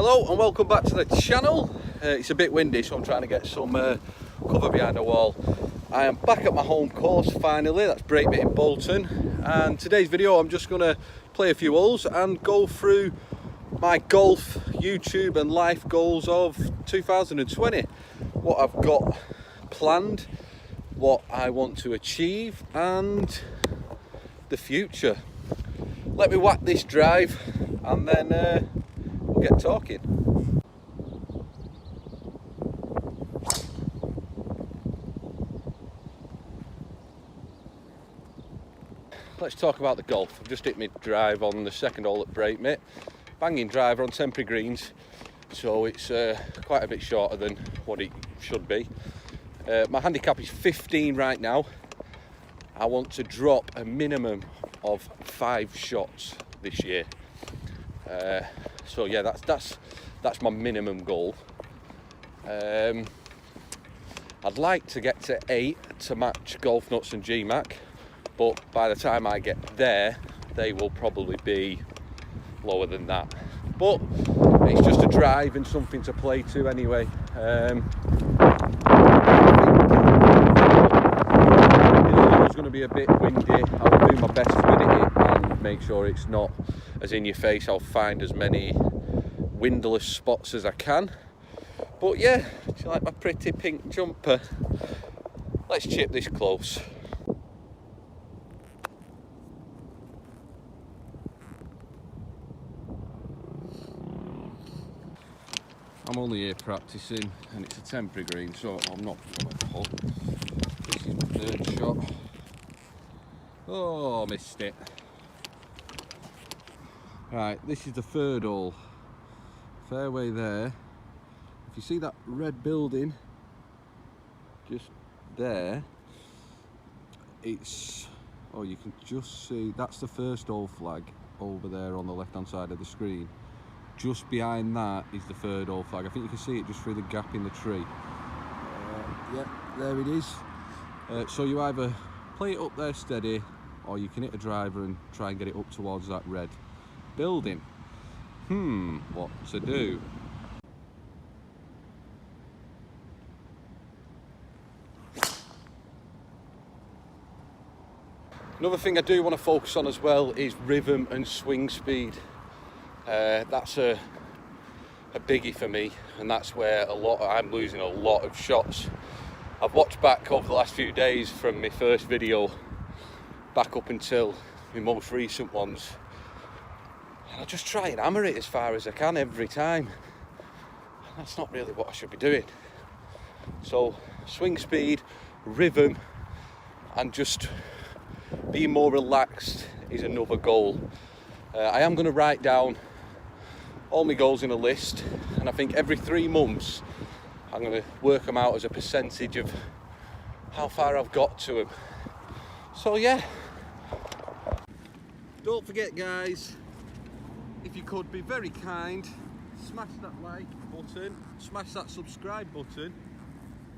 Hello and welcome back to the channel. It's a bit windy, so I'm trying to get some cover behind the wall. I am back at my home course finally, that's Breakbit in Bolton, and today's video I'm just going to play a few holes and go through my golf, YouTube and life goals of 2020. What I've got planned, what I want to achieve and the future. Let me whack this drive and then we'll get talking. Let's talk about the golf. I've just hit my drive on the second hole at Breakbit. Banging driver on temporary greens, so it's quite a bit shorter than what it should be. My handicap is 15 right now. I want to drop a minimum of 5 shots this year. So yeah, that's my minimum goal. I'd like to get to 8 to match Golf Nuts and GMAC, but by the time I get there, they will probably be lower than that. But it's just a drive and something to play to anyway. It's going to be a bit windy. I'll do my best to edit it and make sure it's not as in your face. I'll find as many windless spots as I can. But yeah, do you like my pretty pink jumper? Let's chip this close. I'm only here practicing and it's a temporary green, so I'm not going to putt. This is my third shot. Oh, missed it. Right, this is the third hole. Fairway there. If you see that red building just there, it's, oh, you can just see, that's the first hole flag over there on the left hand side of the screen. Just behind that is the third hole flag. I think you can see it just through the gap in the tree. Yeah, there it is. So you either play it up there steady, or you can hit a driver and try and get it up towards that red building. What to do? Another thing I do want to focus on as well is rhythm and swing speed. That's a biggie for me, and that's where I'm losing a lot of shots. I've watched back over the last few days from my first video back up until my most recent ones, and I just try and hammer it as far as I can every time. That's not really what I should be doing. So swing speed, rhythm and just being more relaxed is another goal. I am going to write down all my goals in a list, and I think every 3 months I'm going to work them out as a percentage of how far I've got to them. So yeah, don't forget guys, if you could be very kind, smash that like button, smash that subscribe button,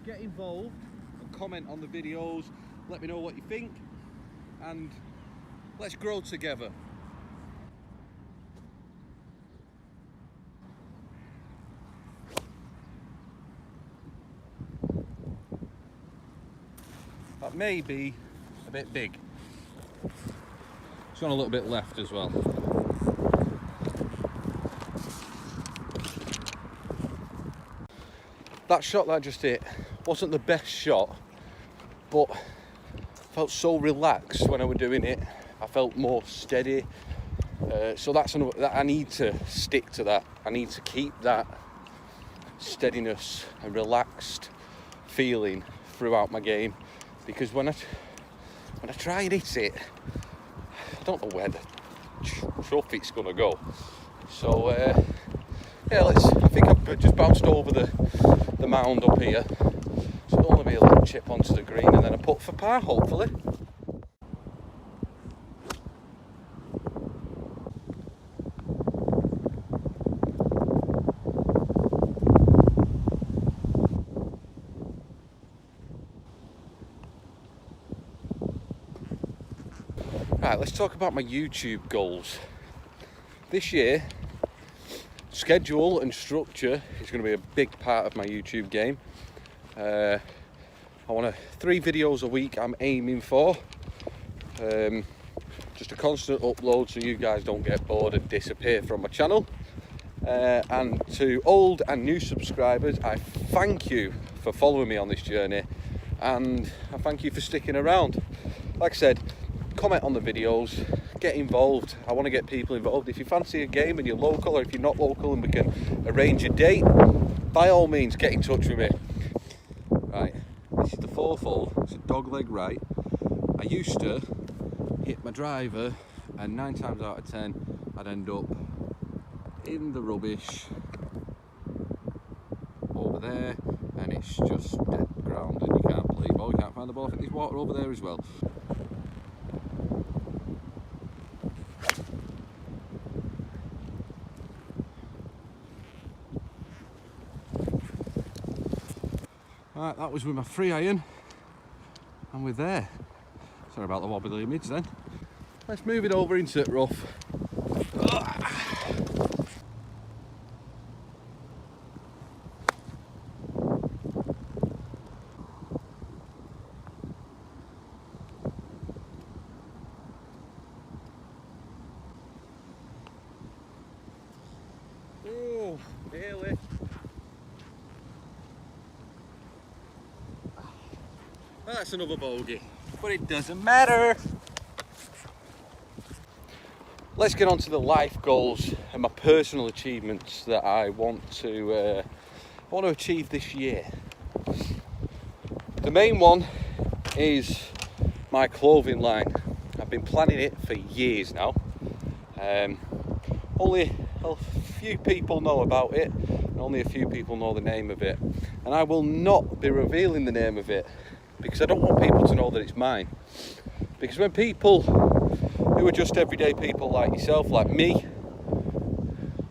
get involved and comment on the videos, let me know what you think, and let's grow together. That may be a bit big. It's gone a little bit left as well. That shot that I just hit wasn't the best shot, but I felt so relaxed when I was doing it. I felt more steady. So that's another, that I need to stick to that. I need to keep that steadiness and relaxed feeling throughout my game. Because when I try and hit it, I don't know where the trophy's gonna go. So yeah, I think I've just bounced over the mound up here. So it'll only be a little chip onto the green and then a putt for par, hopefully. Right, let's talk about my YouTube goals. This year, schedule and structure is going to be a big part of my YouTube game. I want 3 videos a week I'm aiming for. Just a constant upload so you guys don't get bored and disappear from my channel. And to old and new subscribers, I thank you for following me on this journey, and I thank you for sticking around. Like I said, comment on the videos, get involved. I want to get people involved. If you fancy a game and you're local, or if you're not local and we can arrange a date, by all means get in touch with me. Right, this is the 4th hole. It's a dog leg right. I used to hit my driver and 9 times out of 10 I'd end up in the rubbish over there, and it's just dead ground and you can't play ball, you can't find the ball. I think there's water over there as well. Right, that was with my 3 iron, and we're there. Sorry about the wobbly image then. Let's move it over into it rough. Oh, nearly. Well, that's another bogey, but it doesn't matter. Let's get on to the life goals and my personal achievements that I want to achieve this year. The main one is my clothing line. I've been planning it for years now. Only a few people know about it, and only a few people know the name of it. And I will not be revealing the name of it because I don't want people to know that it's mine. Because when people who are just everyday people like yourself, like me,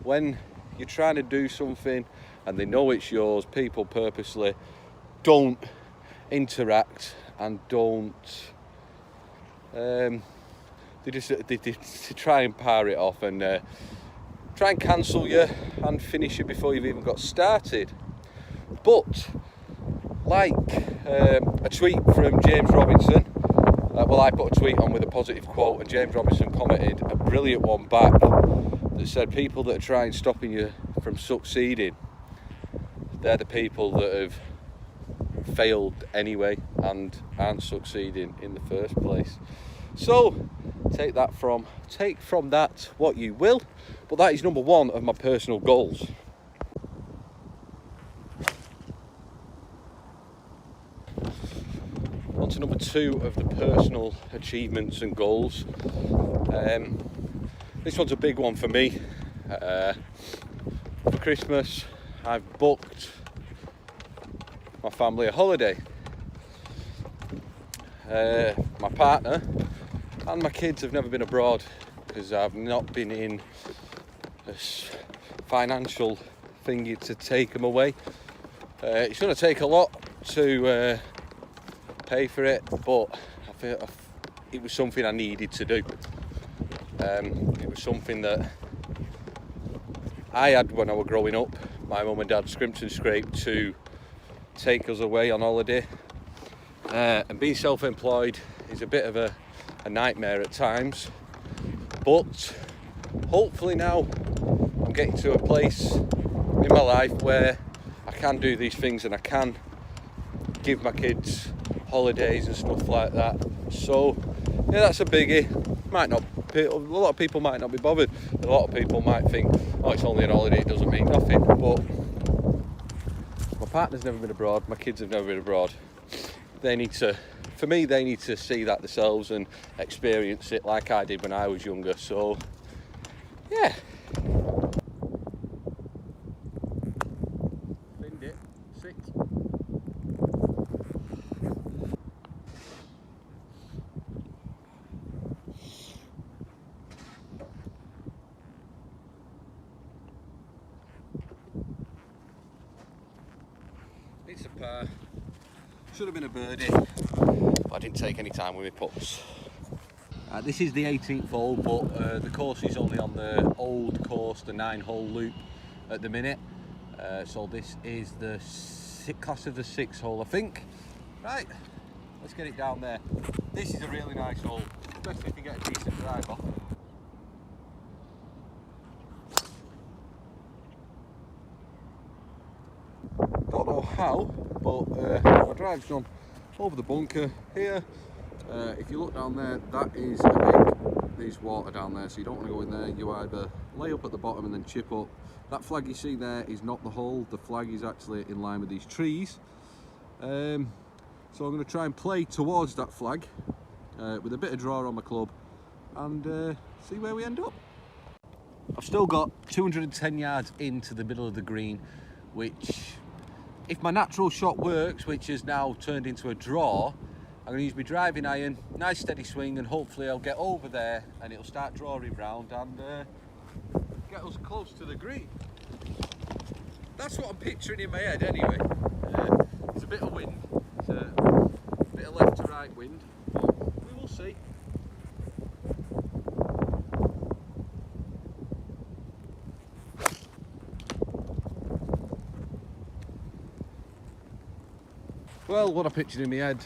when you're trying to do something and they know it's yours, people purposely don't interact and don't they try and power it off and try and cancel you and finish you before you've even got started. But like a tweet from James Robinson, well, I put a tweet on with a positive quote and James Robinson commented a brilliant one back that said people that are trying stopping you from succeeding, they're the people that have failed anyway and aren't succeeding in the first place. So take from that what you will, but that is number 1 of my personal goals. On to number 2 of the personal achievements and goals. This one's a big one for me. For Christmas, I've booked my family a holiday. My partner and my kids have never been abroad because I've not been in a financial thingy to take them away. It's going to take a lot to pay for it, but I feel it was something I needed to do. It was something that I had when I was growing up. My mum and dad scrimped and scraped to take us away on holiday, and being self-employed is a bit of a nightmare at times, but hopefully now I'm getting to a place in my life where I can do these things and I can give my kids holidays and stuff like that. So yeah, that's a biggie. A lot of people might not be bothered. A lot of people might think, oh, it's only an holiday, it doesn't mean nothing. But my partner's never been abroad, my kids have never been abroad. They need to see that themselves and experience it like I did when I was younger. So yeah. Binned it, 6. It's a par. Should have been a birdie, but I didn't take any time with my putts. This is the 18th hole, but the course is only on the old course, the 9-hole loop. at the minute. So this is the class of the 6 hole, I think. Right, let's get it down there. This is a really nice hole, especially if you get a decent drive off. Don't know how, but my drive's gone over the bunker here. If you look down there, that is there's water down there, so you don't want to go in there. You either lay up at the bottom and then chip up. That flag you see there is not the hole. The flag is actually in line with these trees. So I'm going to try and play towards that flag with a bit of draw on my club and see where we end up. I've still got 210 yards into the middle of the green, which, if my natural shot works, which has now turned into a draw, I'm going to use my driving iron, nice steady swing, and hopefully I'll get over there and it'll start drawing round and get us close to the green. That's what I'm picturing in my head anyway. There's a bit of wind, it's a bit of left to right wind, but we will see. Well, what I pictured in my head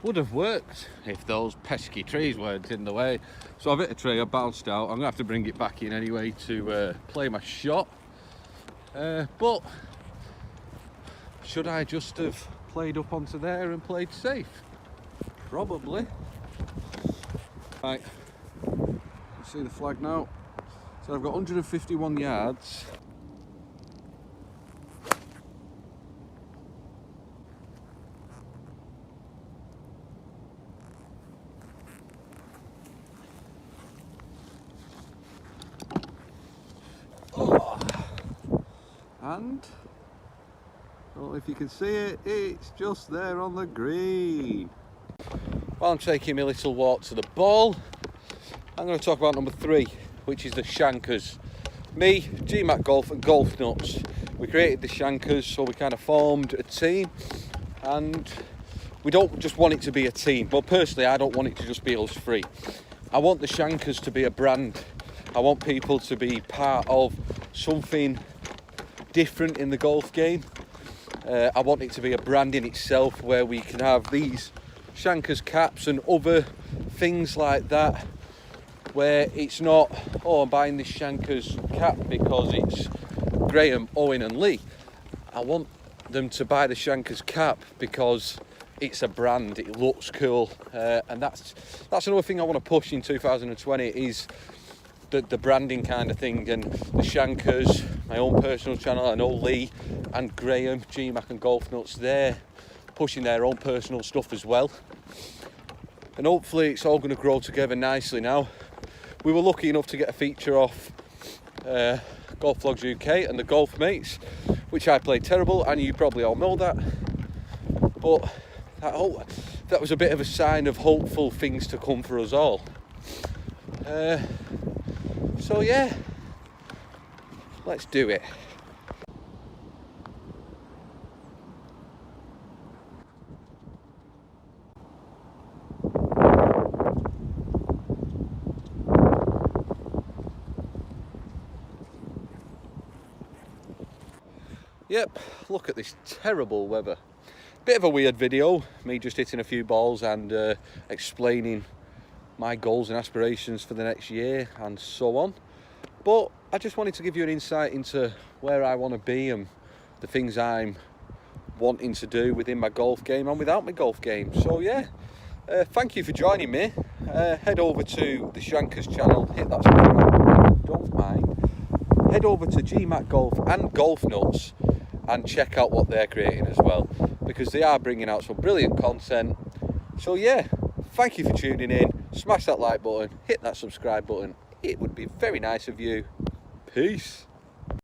would have worked if those pesky trees weren't in the way. So I've hit a tree, I bounced out. I'm going to have to bring it back in anyway to play my shot. But should I just have played up onto there and played safe? Probably. Right, see the flag now. So I've got 151 yards. And, well, if you can see it, it's just there on the green. While I'm taking my little walk to the ball, I'm going to talk about number 3, which is the Shankers. Me, GMAC Golf and Golf Nuts. We created the Shankers, so we kind of formed a team, and we don't just want it to be a team. Well, personally, I don't want it to just be us 3. I want the Shankers to be a brand. I want people to be part of something different in the golf game. I want it to be a brand in itself, where we can have these Shankers caps and other things like that, where it's not, oh, I'm buying this Shankers cap because it's Graham, Owen and Lee. I want them to buy the Shankers cap because it's a brand, it looks cool, and that's another thing I want to push in 2020 is the branding kind of thing. And the Shankers, my own personal channel, I know Lee and Graham, GMAC and Golf Nuts, they're pushing their own personal stuff as well, and hopefully it's all going to grow together nicely. Now, we were lucky enough to get a feature off Golf Vlogs UK and the Golf Mates, which I played terrible, and you probably all know that, but that was a bit of a sign of hopeful things to come for us all. So yeah, let's do it. Yep, look at this terrible weather. Bit of a weird video, me just hitting a few balls and explaining my goals and aspirations for the next year and so on, but I just wanted to give you an insight into where I want to be and the things I'm wanting to do within my golf game and without my golf game. So yeah, thank you for joining me. Head over to the Shankers channel, hit that subscribe, don't mind. Head over to GMAC Golf and Golf Nuts and check out what they're creating as well, because they are bringing out some brilliant content. So yeah, thank you for tuning in. Smash that like button, hit that subscribe button. It would be very nice of you. Peace.